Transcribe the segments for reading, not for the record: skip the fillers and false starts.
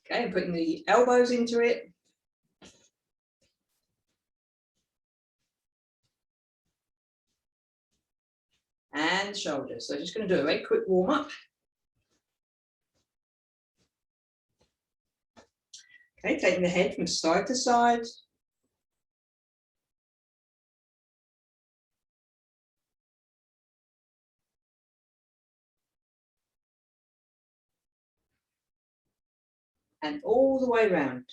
Okay, putting the elbows into it. And shoulders. So just going to do a very quick warm up. Okay, taking the head from side to side. And all the way round.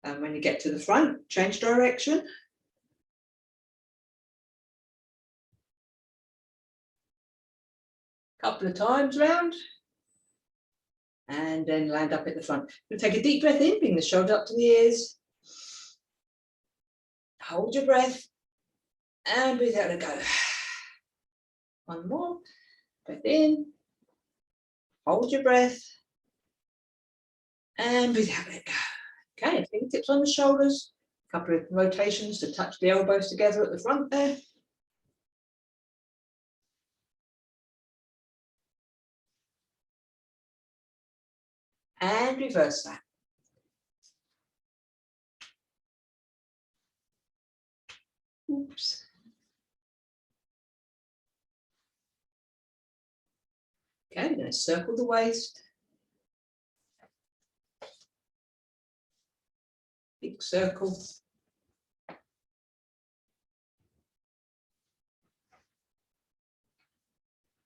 And when you get to the front, change direction. Couple of times round. And then land up at the front. You'll take a deep breath in, bring the shoulder up to the ears. Hold your breath. And breathe out and go. One more. Breath in. Hold your breath. And breathe out, let go. Okay, fingertips on the shoulders. A couple of rotations to touch the elbows together at the front there. And reverse that. Oops. Okay, we're going to circle the waist. Big circle.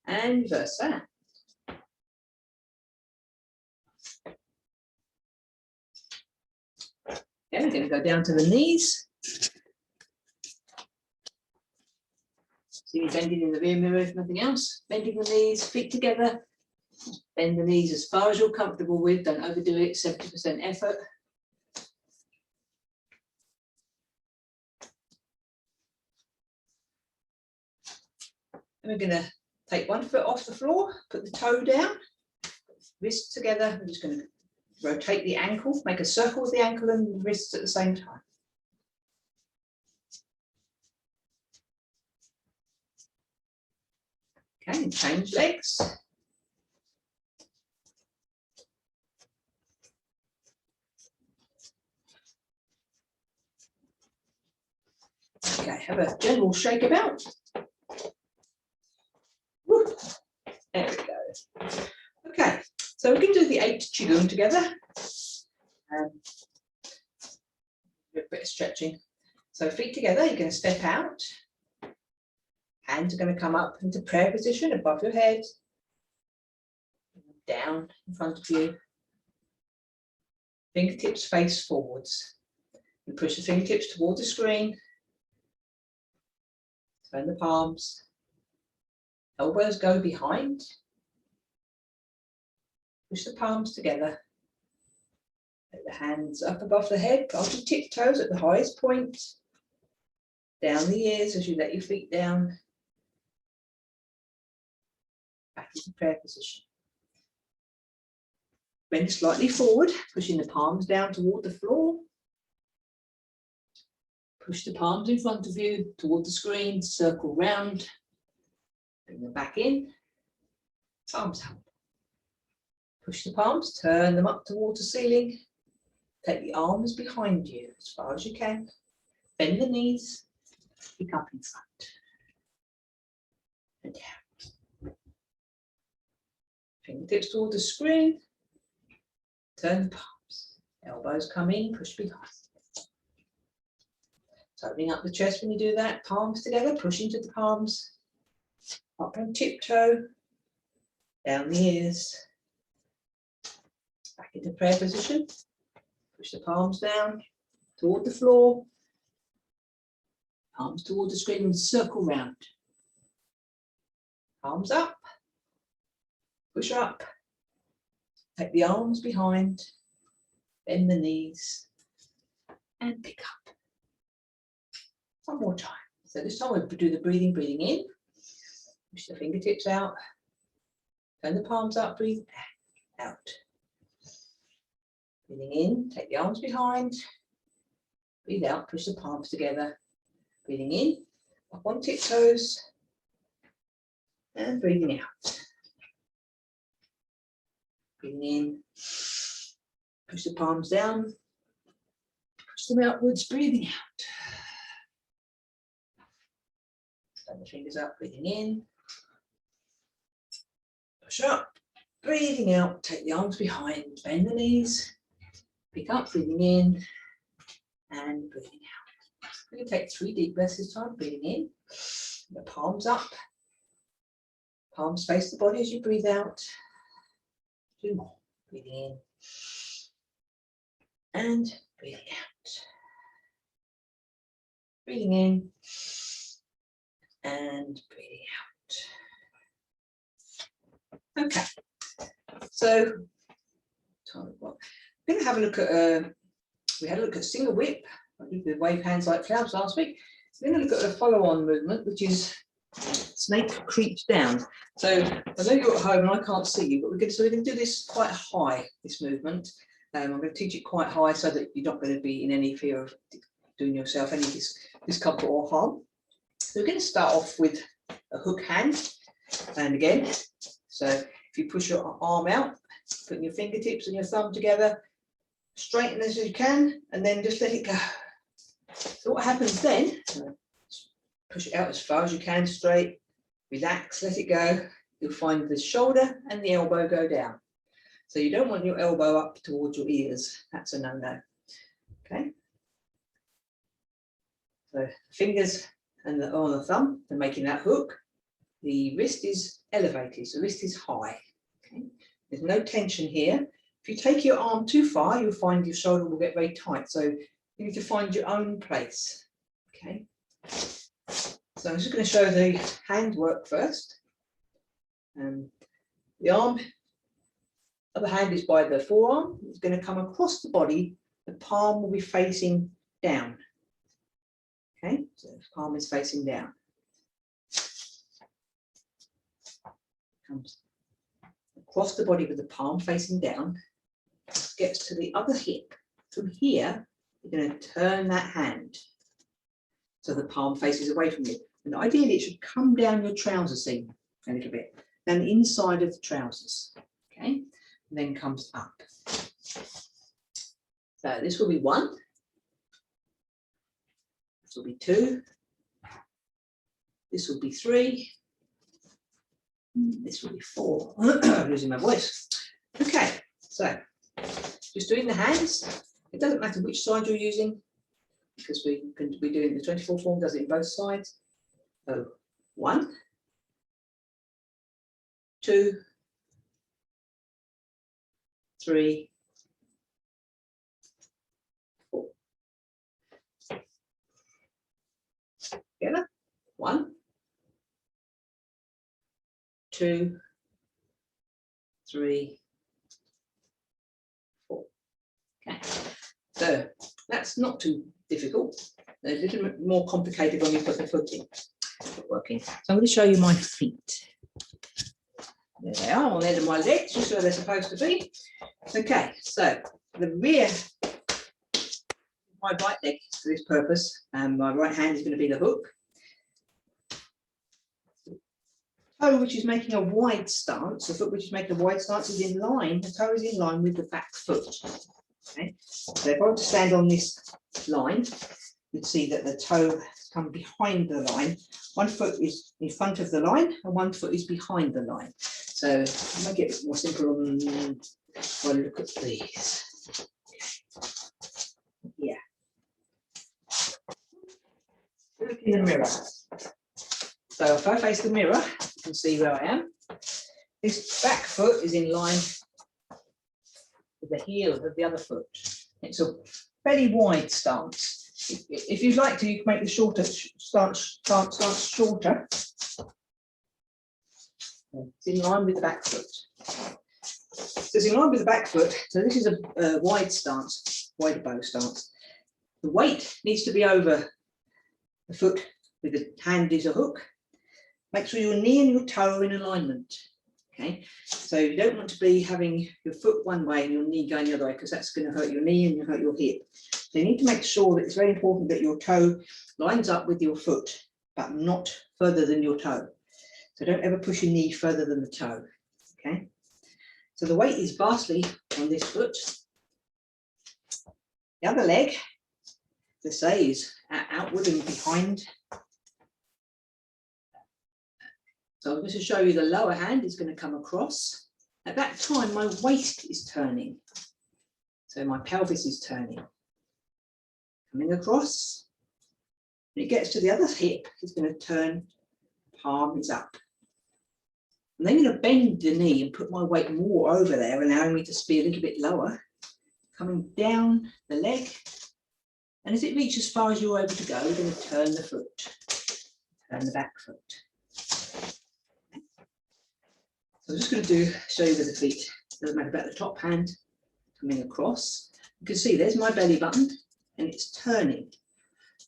And reverse that. Okay, we're going to go down to the knees. See me bending in the rear mirror, if nothing else. Bending the knees, feet together. Bend the knees as far as you're comfortable with. Don't overdo it, 70% effort. And we're going to take one foot off the floor, put the toe down, wrists together. I'm just going to rotate the ankle, make a circle with the ankle and the wrists at the same time. Okay, and change legs. Okay, have a general shake about. Woo. There we go. Okay, so we can do the 8 qigong together. A bit of stretching. So feet together, you're going to step out. Hands are going to come up into prayer position above your head. Down in front of you. Fingertips face forwards. You push the fingertips toward the screen. Turn the palms. Elbows go behind. Push the palms together. Let the hands up above the head. Plant your tiptoes at the highest point. Down the ears as you let your feet down. Back into prayer position. Bend slightly forward, pushing the palms down toward the floor. Push the palms in front of you toward the screen, circle round. Bring them back in. Palms up. Push the palms, turn them up towards the ceiling. Take the arms behind you as far as you can. Bend the knees. Pick up in front. And down. Fingertips toward the screen. Turn the palms. Elbows come in, push behind. So opening up the chest when you do that. Palms together, push into the palms. Up on tiptoe. Down the ears. Back into prayer position. Push the palms down toward the floor. Palms toward the screen and circle round. Palms up. Push up. Take the arms behind. Bend the knees. And pick up. One more time. So this time we'll do the breathing in. Push the fingertips out. Turn the palms up, breathe out. Breathing in, take the arms behind. Breathe out, push the palms together. Breathing in, up on tiptoes. And breathing out. Breathing in, push the palms down. Push them outwards, breathing out. Stand the fingers up, breathing in. Push up, breathing out, take the arms behind, bend the knees. Pick up, breathing in and breathing out. We're going to take 3 deep breaths this time, breathing in. The palms up. Palms face the body as you breathe out. 2 more. Breathing in and breathing out. Breathing in and breathing out. Okay, so we're going to have a look at, we had a look at single whip. I did the wave hands like clouds last week. We're going to look at a follow-on movement, which is snake creeps down. So I know you're at home and I can't see you, but we're going to do this quite high, this movement. I'm going to teach it quite high so that you're not going to be in any fear of doing yourself any discomfort or harm. So we're going to start off with a hook hand. And again, so if you push your arm out, putting your fingertips and your thumb together, straighten as you can, and then just let it go. So what happens then, push it out as far as you can, straight, relax, let it go. You'll find the shoulder and the elbow go down. So you don't want your elbow up towards your ears. That's a no-no. Okay. So fingers and on the thumb, they're making that hook. The wrist is elevated, so the wrist is high. Okay. There's no tension here. If you take your arm too far, you'll find your shoulder will get very tight. So you need to find your own place. Okay. So I'm just going to show the hand work first. The arm, other hand is by the forearm. It's going to come across the body. The palm will be facing down. Okay, so the palm is facing down. Comes across the body with the palm facing down. Gets to the other hip. From here, you're going to turn that hand so the palm faces away from you. And ideally, it should come down your trouser seam a little bit, down the inside of the trousers. Okay, and then comes up. So this will be 1. This will be 2. This will be 3. This will be 4. I'm losing my voice. Okay, so just doing the hands. It doesn't matter which side you're using because we can be doing the 24 form, does it in both sides. So 1, 2, 3, 4. Together. 1, 2, 3, 4. Okay, so that's not too difficult. A little bit more complicated when you put the foot in. Working. So I'm going to show you my feet. There they are on the end of my legs, just where they're supposed to be. Okay, so the rear, my right leg for this purpose, and my right hand is going to be the hook. Toe which is making a wide stance, the foot which is making a wide stance is in line, the toe is in line with the back foot. Okay, so if I were to stand on this line, you'd see that the toe has come behind the line. One foot is in front of the line and one foot is behind the line. So I'll make it more simple when I look at these. Yeah. Look in the mirror. So if I face the mirror, you can see where I am. This back foot is in line with the heel of the other foot. It's a fairly wide stance. If you'd like to, you can make the shorter stance shorter. It's in line with the back foot. So it's in line with the back foot. So this is a wide stance, wide bow stance. The weight needs to be over the foot with the hand is a hook. Make sure your knee and your toe are in alignment. Okay, so you don't want to be having your foot one way and your knee going the other way, because that's going to hurt your knee and you hurt your hip. So you need to make sure that it's very important that your toe lines up with your foot, but not further than your toe. So don't ever push your knee further than the toe. Okay, so the weight is vastly on this foot. The other leg, let's say, is outward and behind. So I'm going to show you the lower hand is going to come across. At that time, my waist is turning. So my pelvis is turning. Coming across. When it gets to the other hip, it's going to turn, palm is up. And then I'm going to bend the knee and put my weight more over there, allowing me to be a little bit lower. Coming down the leg. And as it reaches as far as you're able to go, we're going to turn the foot. Turn the back foot. So I'm just going to show you with the feet. Doesn't matter about the top hand coming across. You can see there's my belly button and it's turning.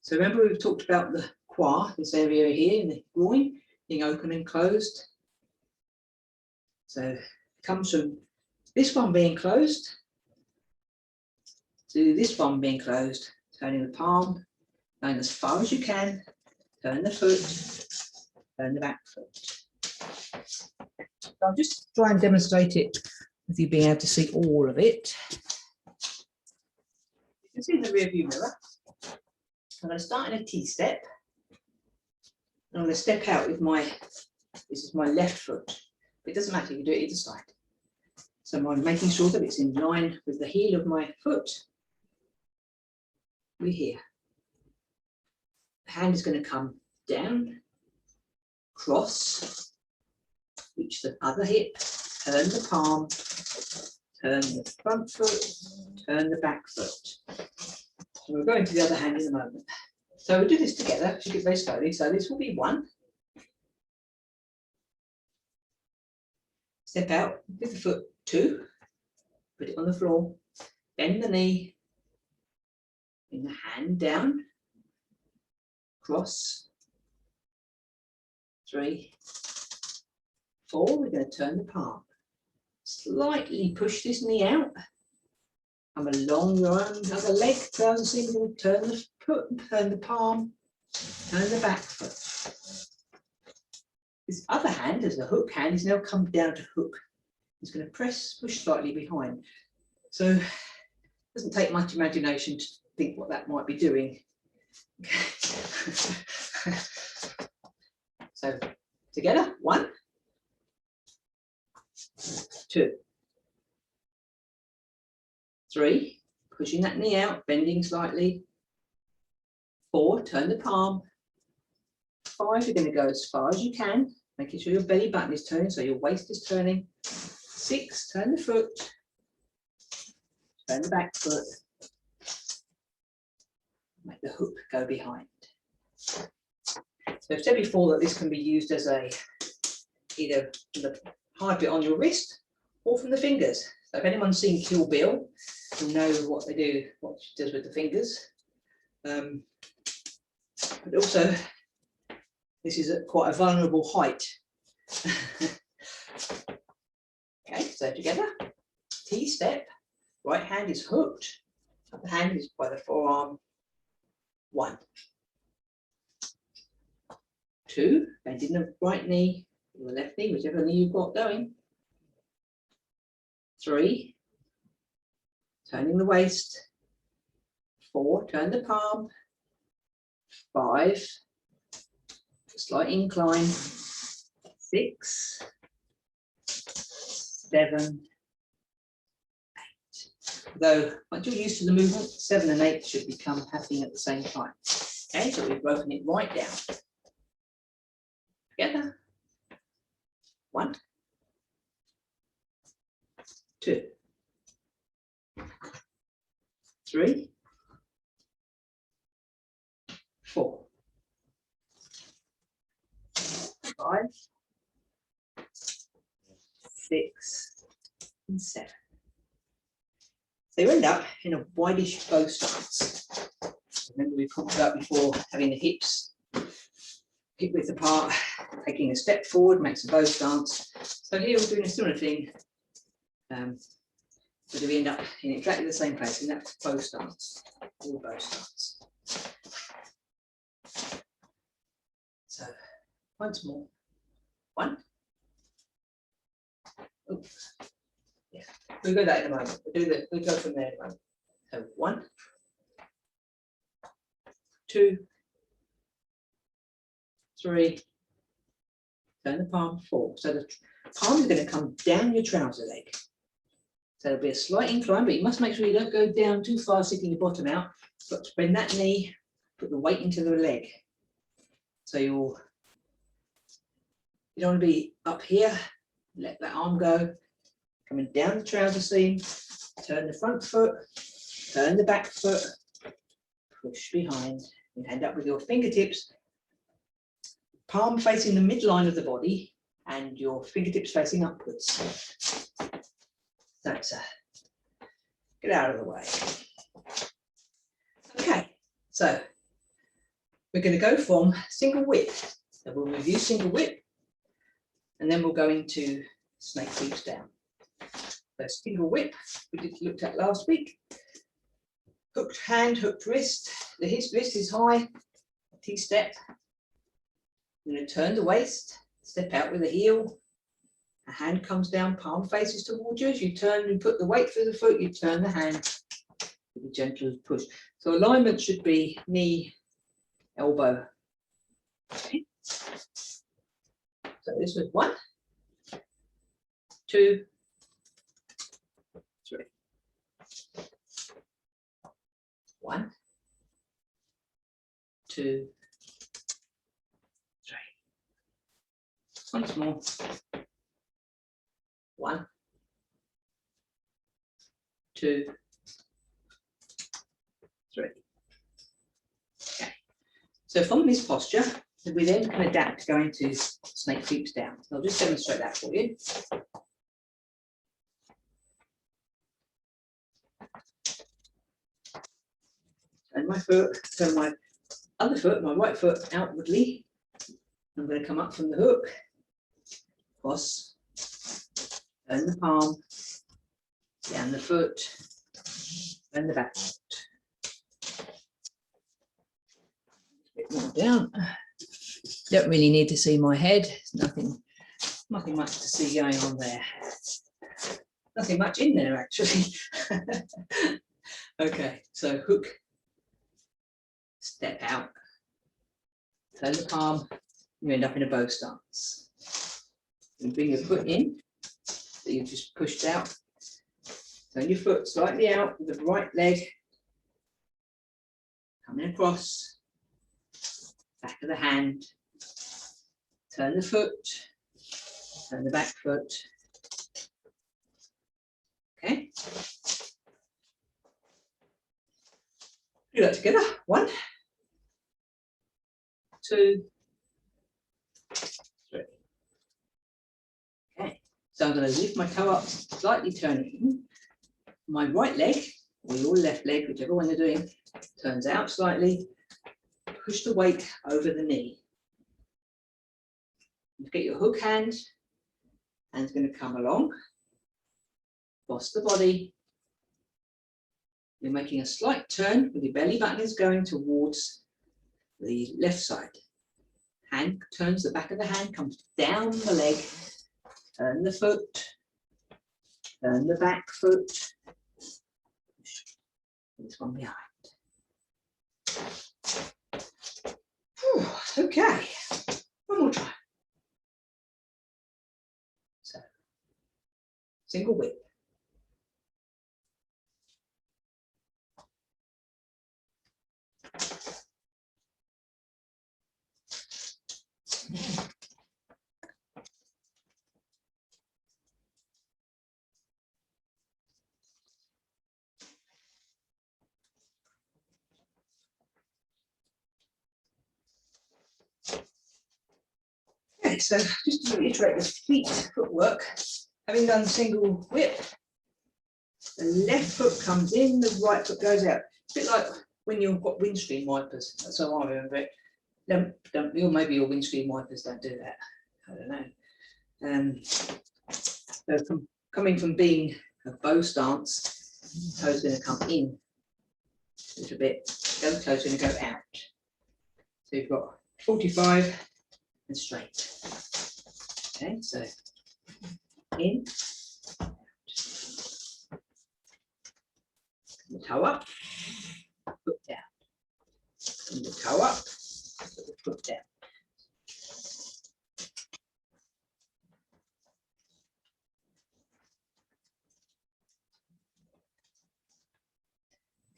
So remember we've talked about the quad, this area here in the groin, being open and closed. So it comes from this one being closed to this one being closed, turning the palm, going as far as you can, turn the foot, turn the back foot. I'll just try and demonstrate it with you being able to see all of it. You can see in the rear view mirror. I'm going to start in a T-step. I'm going to step out with this is my left foot. But it doesn't matter, you do it either side. So I'm making sure that it's in line with the heel of my foot. We're here. The hand is going to come down, cross, reach the other hip, turn the palm, turn the front foot, turn the back foot. And we'll go into the other hand in a moment. So we'll do this together, we get very slowly. So this will be 1. Step out with the foot, 2. Put it on the floor, bend the knee, bring the hand down, cross, 3, 4, we're going to turn the palm. Slightly push this knee out. Come along your other leg, down, so you're going to turn the foot, turn the palm, turn the back foot. This other hand, as a hook hand, is now come down to hook. It's going to press, push slightly behind. So it doesn't take much imagination to think what that might be doing. So together, 1, 2, 3, pushing that knee out, bending slightly. 4, turn the palm. 5, you're going to go as far as you can, making sure your belly button is turning, so your waist is turning. 6, turn the foot, turn the back foot, make the hook go behind. So I've said before that this can be used as either from the hard bit on your wrist or from the fingers. So if anyone's seen Kill Bill, you'll know what they do, what she does with the fingers. But also, this is at quite a vulnerable height. Okay, so together, T-step, right hand is hooked, other hand is by the forearm. 1, 2, bending the right knee, or the left knee, whichever knee you've got going. 3, turning the waist. 4, turn the palm. 5, slight incline. 6, 7, 8. Though once you're used to the movement, 7 and 8 should become happening at the same time. Okay, so we've broken it right down. Together. 1, 2, 3, 4, 5, 6, and 7. So you end up in a wideish bow stance. Remember we talked about before having the hips hip width apart, taking a step forward, makes a bow stance. So here we're doing a similar thing, but we end up in exactly the same place, and that's bow stance, or bow stance. So once more, 1. Oops. Yeah, we'll go that in a moment. We'll go from there in a moment. So 1, 2, 3, turn the palm, 4. So the palm is going to come down your trouser leg. So there'll be a slight incline, but you must make sure you don't go down too far, sticking your bottom out. But bend that knee, put the weight into the leg. So you don't want to be up here, let that arm go, coming down the trouser seam, turn the front foot, turn the back foot, push behind, and end up with your fingertips, palm facing the midline of the body, and your fingertips facing upwards. That's get out of the way. Okay, so we're going to go from single whip. So we'll review single whip, and then we'll go into snake sweeps down. So single whip, we looked at last week. Hooked hand, hooked wrist. The wrist is high, T-step. I'm going to turn the waist, step out with the heel. A hand comes down, palm faces towards you. As you turn and put the weight through the foot, you turn the hand with a gentle push. So alignment should be knee, elbow. Okay. So this was 1, 2, 3. 1, 2, 3. Once more. 1, 2, 3. Okay. So from this posture, we then can adapt to going to snake sweeps down. So I'll just demonstrate that for you. Turn my foot, turn my other foot, my right foot outwardly. I'm going to come up from the hook, cross, turn the palm, down the foot, and the back foot. A bit more down. Don't really need to see my head. Nothing much to see going on there. Nothing much in there actually. Okay, so hook, step out, turn the palm, you end up in a bow stance. You bring your foot in, so you've just pushed out. Turn your foot slightly out with the right leg, coming across, back of the hand, turn the foot, turn the back foot. Okay. Do that together. 1, 2, 3. Okay. So I'm going to lift my toe up, slightly turning. My right leg, or your left leg, whichever one you're doing, turns out slightly. Push the weight over the knee. You get your hook hand, hand's going to come along, cross the body. You're making a slight turn with your belly button is going towards the left side. Hand turns, the back of the hand comes down the leg, turn the foot, turn the back foot, this one behind. Whew, okay, one more time. So, single whip. Okay, so just to reiterate the feet footwork, having done single whip, the left foot comes in, the right foot goes out. A bit like when you've got windscreen wipers, that's how I remember it. don't, or maybe your windscreen wipers don't do that. I don't know. So coming from being a bow stance, toes going to come in a little bit, toes going to go out. So you've got 45 and straight. Okay, so in, out. The toe up, foot down. And the toe up, the foot down.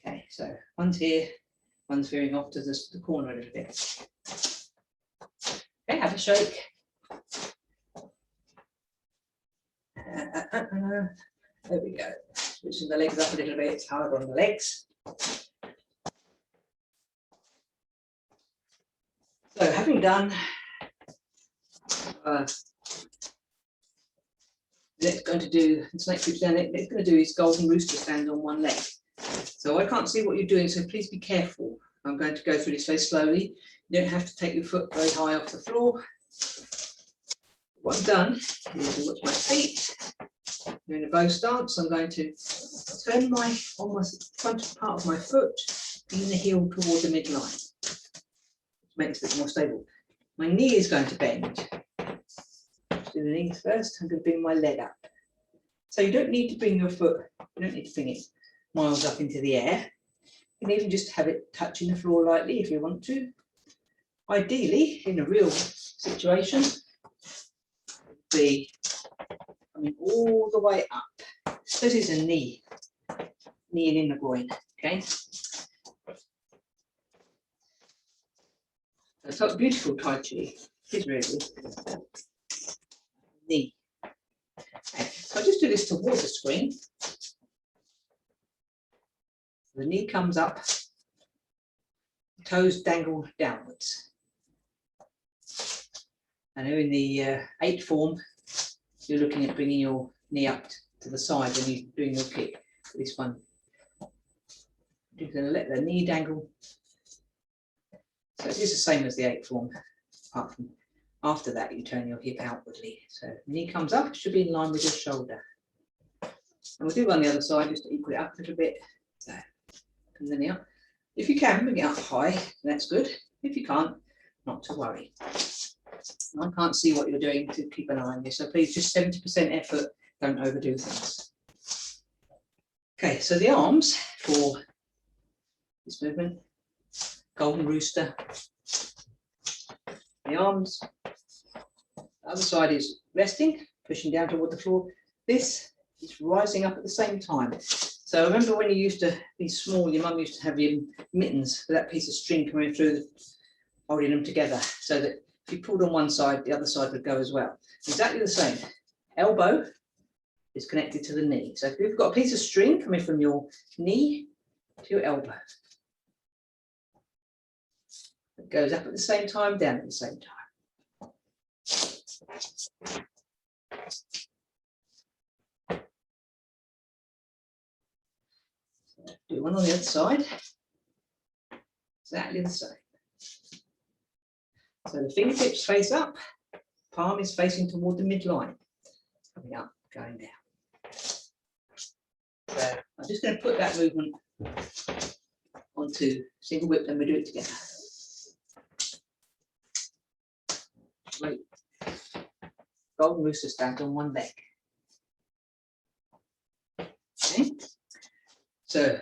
Okay, so one's here, one's veering off to the corner a little bit. Okay, have a shake. There we go. Switching the legs up a little bit, it's hard on the legs. So having done, next going to do, this next group down, next going to do is golden rooster stand on one leg. So I can't see what you're doing, so please be careful. I'm going to go through this very slowly. You don't have to take your foot very high off the floor. What I've done is to watch my feet. You're in a bow stance. I'm going to turn my almost front part of my foot in the heel toward the midline, which makes it more stable. My knee is going to bend. Let's do the knees first. I'm going to bring my leg up. So you don't need to bring your foot, you don't need to bring it miles up into the air. You can even just have it touching the floor lightly if you want to. Ideally, in a real situation, be coming all the way up. This is a knee and in the groin, okay? That's a beautiful Tai Chi. It is really. Knee. Okay, so I'll just do this towards the screen. The knee comes up, toes dangle downwards. And in the 8 form, you're looking at bringing your knee up to the side when you're doing your kick. This one, you're going to let the knee dangle. So it's the same as the 8 form, apart from after that you turn your hip outwardly. So knee comes up, it should be in line with your shoulder. And we'll do on the other side just to equal it up a little bit. So, and then up. If you can, bring it up high, that's good. If you can't, not to worry. I can't see what you're doing to keep an eye on this, so please just 70% effort, don't overdo things. Okay, so the arms for this movement, golden rooster. The arms, the other side is resting, pushing down toward the floor. This is rising up at the same time. So remember when you used to be small, your mum used to have your mittens with that piece of string coming through, holding them together, so that if you pulled on one side, the other side would go as well. Exactly the same. Elbow is connected to the knee. So if you've got a piece of string coming from your knee to your elbow, it goes up at the same time, down at the same time. So do one on the other side. Exactly the same. So the fingertips face up, palm is facing toward the midline, coming up, going down. So I'm just going to put that movement onto single whip, and we do it together. Wait. Golden rooster stand on one leg. Okay. So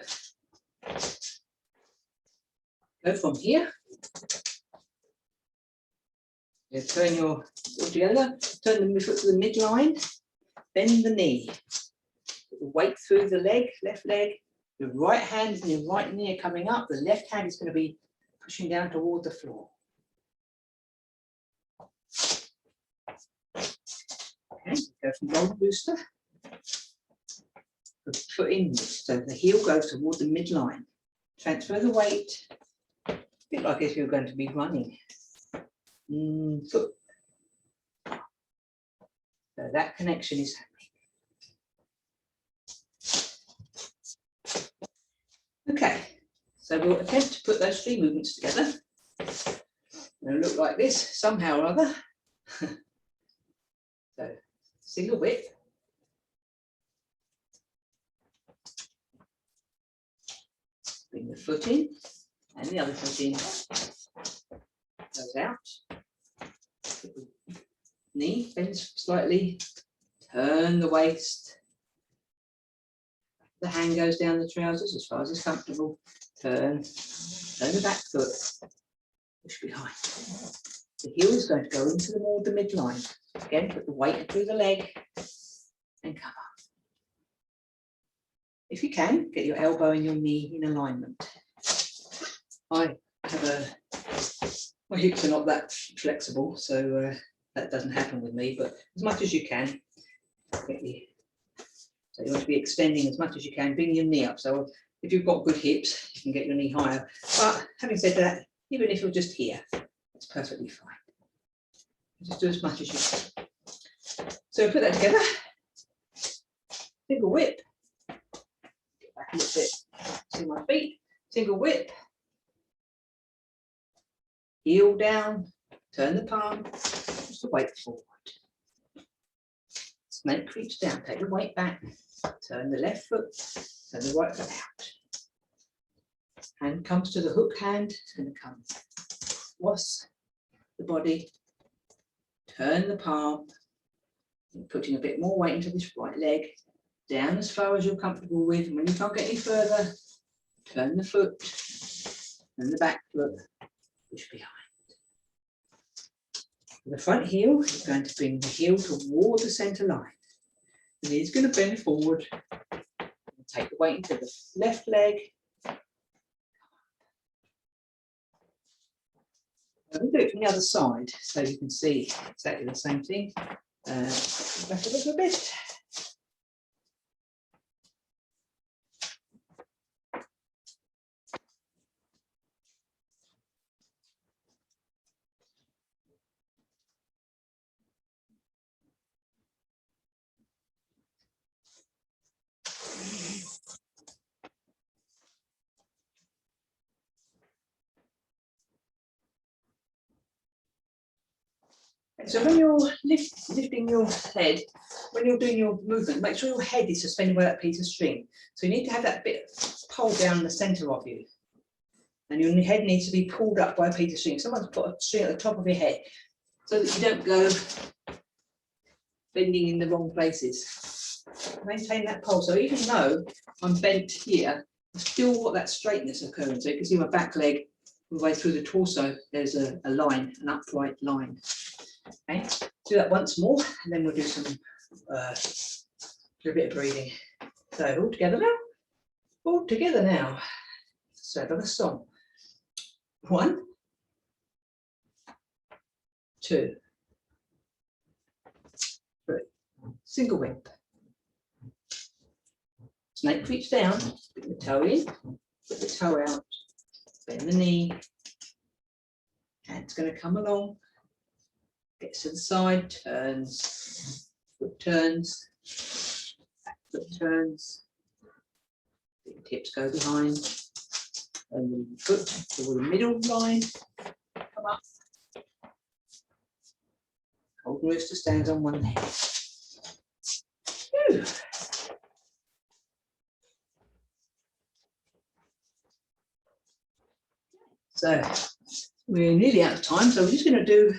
go from here. You turn your foot together, turn the foot to the midline, bend the knee. Put the weight through the leg, left leg. Your right hand and your right knee are coming up. The left hand is going to be pushing down toward the floor. Okay, go from golden rooster. Put the foot in, so the heel goes toward the midline. Transfer the weight, a bit like if you're going to be running. Foot. So that connection is happening. Okay, so we'll attempt to put those 3 movements together. It'll look like this somehow or other. So, single whip. Bring the foot in and the other foot in. Goes out. Knee bends slightly. Turn the waist. The hand goes down the trousers as far as it's comfortable. Turn the back foot. Push behind. The heel is going to go into the midline. Again, put the weight through the leg and come up. If you can, get your elbow and your knee in alignment. I have my hips are not that flexible, so that doesn't happen with me, but as much as you can, so you want to be extending as much as you can, bring your knee up. So if you've got good hips, you can get your knee higher. But having said that, even if you're just here, it's perfectly fine. Just do as much as you can. So put that together. Single whip. Get back a little bit. See my feet. Single whip. Heel down. Turn the palm. Just the weight forward. Snake creeps down. Take the weight back. Turn the left foot. Turn the right foot out. Hand comes to the hook hand. It's going to come across the body. Turn the palm. Putting a bit more weight into this right leg. Down as far as you're comfortable with. And when you can't get any further, turn the foot. Turn the back foot. Push behind. The front heel is going to bring the heel toward the centre line. The knee is going to bend forward. Take the weight into the left leg. We'll do it from the other side so you can see exactly the same thing. Back a little bit. So when you're lifting your head, when you're doing your movement, make sure your head is suspended by that piece of string. So you need to have that bit pulled down the centre of you. And your head needs to be pulled up by a piece of string. Someone's put a string at the top of your head so that you don't go bending in the wrong places. Maintain that pull. So even though I'm bent here, I still got that straightness occurring. So you can see my back leg all the way through the torso. There's a line, an upright line. Okay, do that once more, and then we'll do some do a bit of breathing. So all together now. All together now. So another song. 1, 2, 3. Single whip. Snake reach down, put the toe in, put the toe out, bend the knee. Hand's going to come along. Gets to the side, turns, foot turns, back foot turns, big hips go behind, and the foot to the middle line, come up. Old Rooster stands on one leg. Whew. So we're nearly out of time, so we're just going to do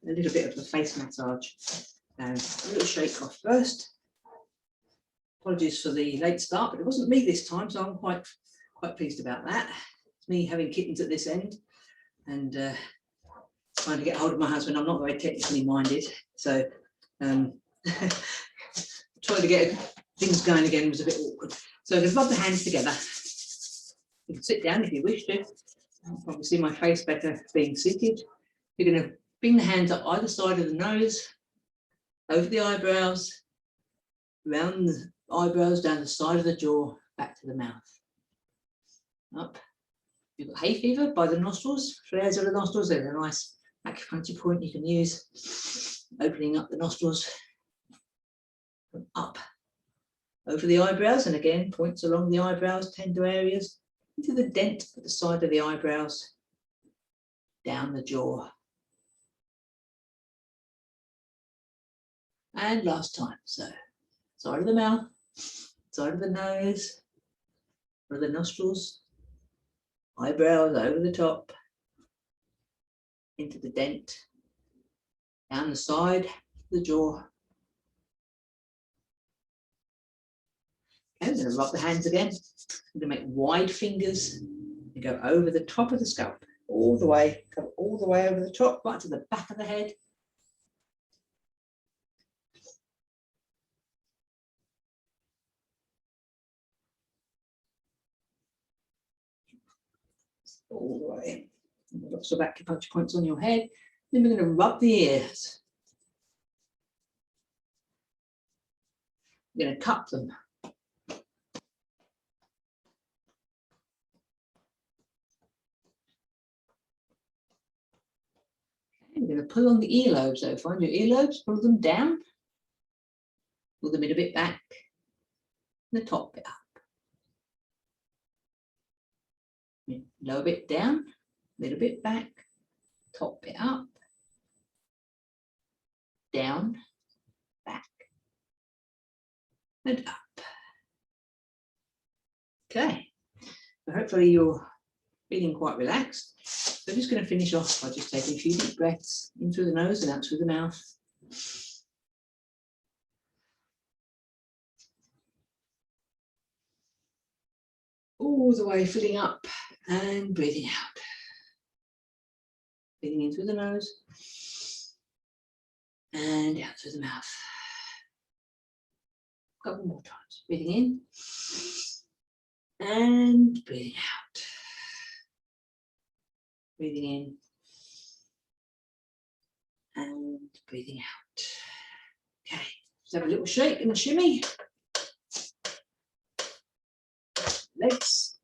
a little bit of the face massage and a little shake off first. Apologies for the late start, but it wasn't me this time, so I'm quite pleased about that. It's me having kittens at this end and trying to get hold of my husband. I'm not very technically minded, so trying to get things going again was a bit awkward. So just rub the hands together. You can sit down if you wish to. You'll probably see my face better being seated. You're going to bring the hands up either side of the nose, over the eyebrows, around the eyebrows, down the side of the jaw, back to the mouth. Up. You've got hay fever by the nostrils, flares of the nostrils. There's a nice acupuncture point you can use, opening up the nostrils. Up, over the eyebrows, and again, points along the eyebrows, tender areas, into the dent at the side of the eyebrows, down the jaw, And last time. So side of the mouth, side of the nose, of the nostrils, eyebrows over the top, into the dent, down the side of the jaw. Okay, I'm going to rub the hands again. I'm going to make wide fingers and go over the top of the scalp, all the way, come all the way over the top, right to the back of the head. All the way. Lots of acupuncture points on your head. Then we're going to rub the ears. We're going to cup them. Okay, we're going to pull on the earlobes. So find your earlobes, pull them down, pull the middle bit back, and the top bit up. Lower bit down, middle bit back, top bit up, down, back, and up. Okay, so hopefully you're feeling quite relaxed. So I'm just going to finish off by just taking a few deep breaths in through the nose and out through the mouth. All the way filling up and breathing out. Breathing in through the nose and out through the mouth. A couple more times. Breathing in and breathing out. Breathing in and breathing out. Okay, let's have a little shake and a shimmy. Legs